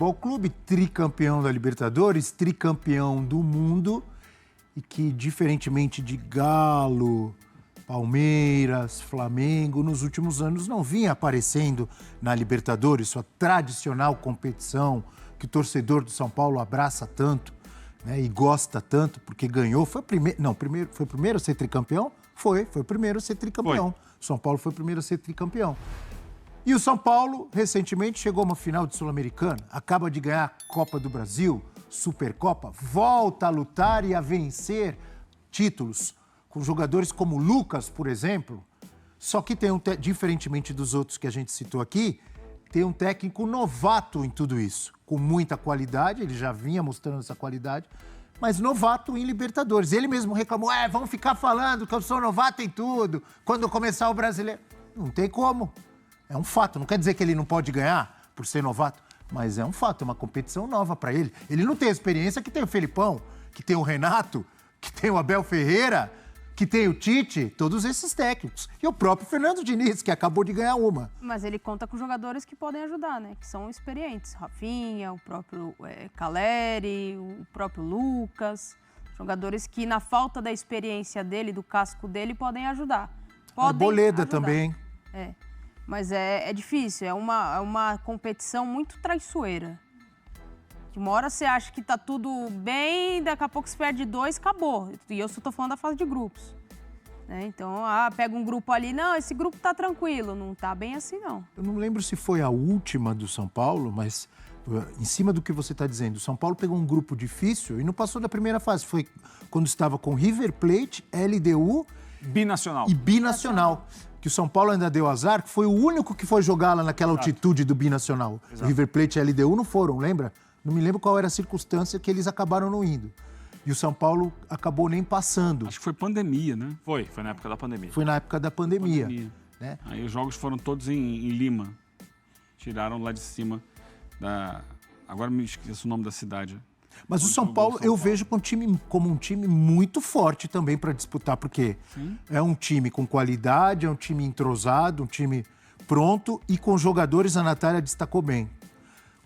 Futebol Clube, tricampeão da Libertadores, tricampeão do mundo e que, diferentemente de Galo, Palmeiras, Flamengo, nos últimos anos não vinha aparecendo na Libertadores, sua tradicional competição que o torcedor do São Paulo abraça tanto, né, e gosta tanto porque ganhou. Foi o primeiro a ser tricampeão? Foi o primeiro a ser tricampeão. São Paulo foi o primeiro a ser tricampeão. E o São Paulo, recentemente, chegou a uma final de Sul-Americana, acaba de ganhar a Copa do Brasil, Supercopa, volta a lutar e a vencer títulos com jogadores como Lucas, por exemplo. Só que tem diferentemente dos outros que a gente citou aqui, tem um técnico novato em tudo isso, com muita qualidade, ele já vinha mostrando essa qualidade, mas novato em Libertadores. Ele mesmo reclamou, vamos ficar falando que eu sou novato em tudo, quando começar o Brasileiro. Não tem como. É um fato, não quer dizer que ele não pode ganhar por ser novato, mas é um fato, é uma competição nova para ele. Ele não tem a experiência que tem o Felipão, que tem o Renato, que tem o Abel Ferreira, que tem o Tite, todos esses técnicos. E o próprio Fernando Diniz, que acabou de ganhar uma. Mas ele conta com jogadores que podem ajudar, né? Que são experientes. Rafinha, o próprio Caleri, o próprio Lucas. Jogadores que, na falta da experiência dele, do casco dele, podem ajudar. Arboleda também. Mas é difícil, é uma competição muito traiçoeira. De uma hora você acha que tá tudo bem, daqui a pouco você perde 2, acabou. E eu só tô falando da fase de grupos. Né? Então, pega um grupo ali, não, esse grupo tá tranquilo, não tá bem assim, não. Eu não lembro se foi a última do São Paulo, mas em cima do que você está dizendo, o São Paulo pegou um grupo difícil e não passou da primeira fase. Foi quando estava com River Plate, LDU... Binacional. E Binacional. Que o São Paulo ainda deu azar, que foi o único que foi jogar lá naquela altitude do Binacional. O River Plate e a LDU não foram, lembra? Não me lembro qual era a circunstância que eles acabaram não indo. E o São Paulo acabou nem passando. Acho que foi pandemia, né? Foi na época da pandemia. Foi na época da pandemia. Né? Aí os jogos foram todos em Lima. Tiraram lá de cima da... Agora me esqueço o nome da cidade. Mas o São Paulo eu vejo como um time muito forte também para disputar, porque é um time com qualidade, é um time entrosado, um time pronto e com jogadores, a Natália destacou bem,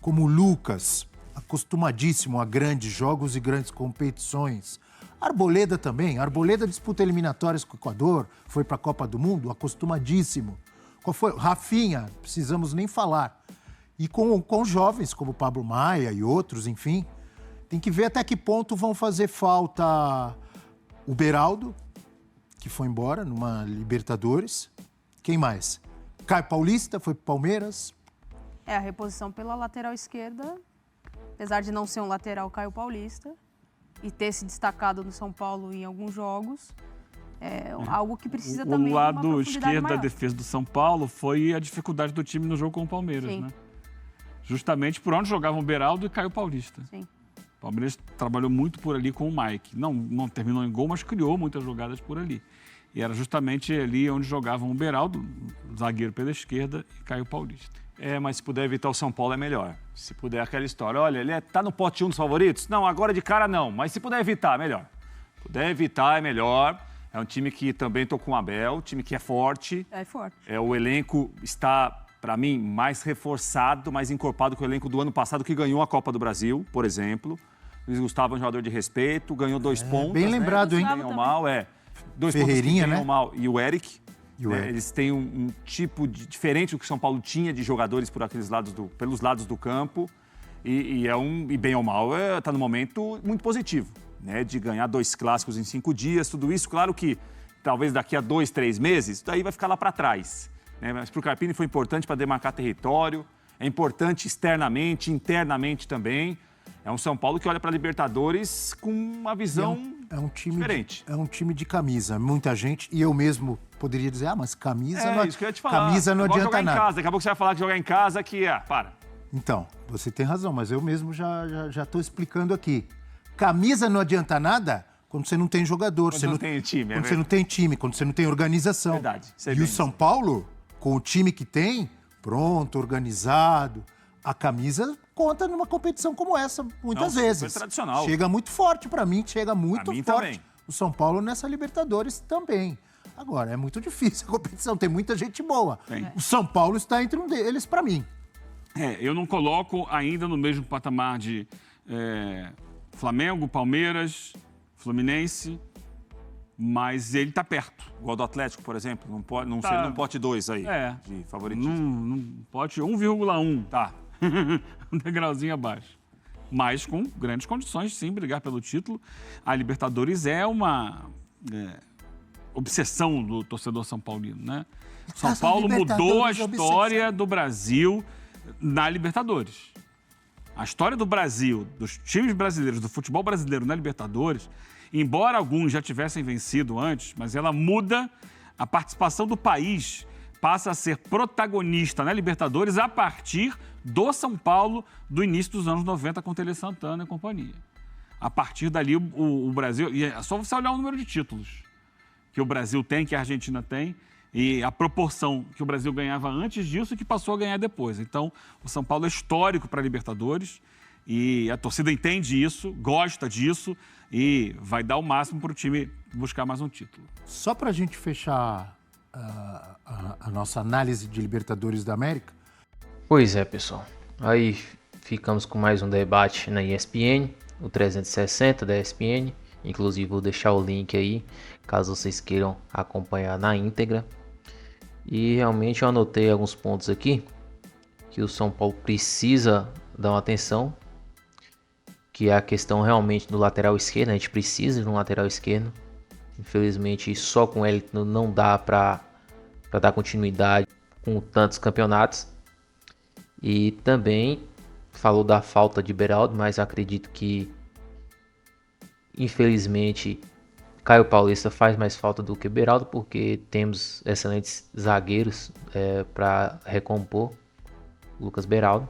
como o Lucas, acostumadíssimo a grandes jogos e grandes competições. Arboleda também, Arboleda disputa eliminatórias com o Equador, foi para a Copa do Mundo, acostumadíssimo. Qual foi? Rafinha, precisamos nem falar. E com jovens como Pablo Maia e outros, enfim... Tem que ver até que ponto vão fazer falta o Beraldo, que foi embora numa Libertadores. Quem mais? Caio Paulista, foi pro Palmeiras. A reposição pela lateral esquerda, apesar de não ser um lateral Caio Paulista, e ter se destacado no São Paulo em alguns jogos, algo que precisa também... O lado esquerdo da defesa do São Paulo foi a dificuldade do time no jogo com o Palmeiras, né? Justamente por onde jogavam Beraldo e Caio Paulista. Sim. O Palmeiras trabalhou muito por ali com o Mike. Não terminou em gol, mas criou muitas jogadas por ali. E era justamente ali onde jogavam o Beraldo, zagueiro pela esquerda, e Caio Paulista. Mas se puder evitar o São Paulo é melhor. Se puder aquela história, olha, ele tá no pote 1 dos favoritos? Não, agora de cara não, mas se puder evitar, melhor. Se puder evitar é melhor. É um time que também tô com o Abel, time que é forte. É forte. O elenco está... para mim, mais reforçado, mais encorpado que o elenco do ano passado, que ganhou a Copa do Brasil, por exemplo. Luiz Gustavo é um jogador de respeito, ganhou 2 pontos. Bem lembrado, né? hein? Ganham mal, 2 Ferreirinha, pontos que ganham né? mal. E o Eric. Eles têm um tipo diferente do que o São Paulo tinha de jogadores pelos lados do campo. E bem ou mal, está num momento muito positivo, né? De ganhar 2 clássicos em 5 dias, tudo isso. Claro que talvez daqui a 2, 3 meses, daí vai ficar lá para trás. Mas para o Carpini foi importante para demarcar território, é importante externamente, internamente também. É um São Paulo que olha para a Libertadores com uma visão diferente. É um time de camisa, muita gente, e eu mesmo poderia dizer, mas camisa não, isso que eu ia te falar. Camisa não adianta jogar nada. Em casa. Daqui a pouco você vai falar que jogar em casa para. Então, você tem razão, mas eu mesmo já estou explicando aqui. Camisa não adianta nada quando você não tem jogador. Quando você não tem time. Quando você não tem time, quando você não tem organização. Verdade. E o São Paulo, com o time que tem, pronto, organizado, a camisa conta numa competição como essa, muitas vezes. Foi tradicional. Chega muito forte para mim, chega muito forte. Também. O São Paulo nessa Libertadores também. Agora, é muito difícil a competição, tem muita gente boa. O São Paulo está entre um deles para mim. Eu não coloco ainda no mesmo patamar de Flamengo, Palmeiras, Fluminense, mas ele está perto. Igual do Atlético, por exemplo, não pode não Tá. ser num pote 2 aí, de favoritismo. Não pote 1,1. Tá. Um degrauzinho abaixo. Mas com grandes condições, sim, brigar pelo título. A Libertadores é uma obsessão do torcedor são paulino, né? São Essa Paulo mudou a Libertadores é história do Brasil na Libertadores. A história do Brasil, dos times brasileiros, do futebol brasileiro na Libertadores, embora alguns já tivessem vencido antes, mas ela muda a participação do país, passa a ser protagonista na Libertadores a partir do São Paulo do início dos anos 90 com Tele Santana e companhia. A partir dali, o Brasil... E é só você olhar o número de títulos que o Brasil tem, que a Argentina tem, e a proporção que o Brasil ganhava antes disso e que passou a ganhar depois. Então, o São Paulo é histórico para a Libertadores e a torcida entende isso, gosta disso e vai dar o máximo para o time buscar mais um título. Só para a gente fechar a nossa análise de Libertadores da América. Pois é, pessoal. Aí ficamos com mais um debate na ESPN, o 360 da ESPN. Inclusive vou deixar o link aí, caso vocês queiram acompanhar na íntegra. E realmente eu anotei alguns pontos aqui que o São Paulo precisa dar uma atenção, que é a questão realmente do lateral esquerdo. A gente precisa de um lateral esquerdo. Infelizmente só com ele não dá para dar continuidade com tantos campeonatos. E também falou da falta de Beraldo, mas acredito que infelizmente Caio Paulista faz mais falta do que Beraldo, porque temos excelentes zagueiros para recompor Lucas Beraldo.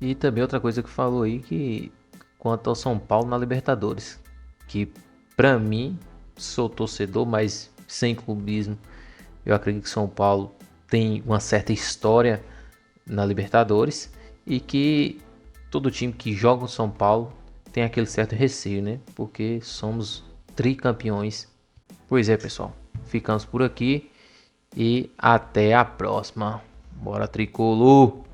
E também outra coisa que falou aí, que quanto ao São Paulo na Libertadores, que para mim, sou torcedor, mas sem clubismo, eu acredito que São Paulo tem uma certa história na Libertadores e que todo time que joga no São Paulo tem aquele certo receio, né? Porque somos tricampeões. Pois é, pessoal. Ficamos por aqui e até a próxima. Bora, tricolor!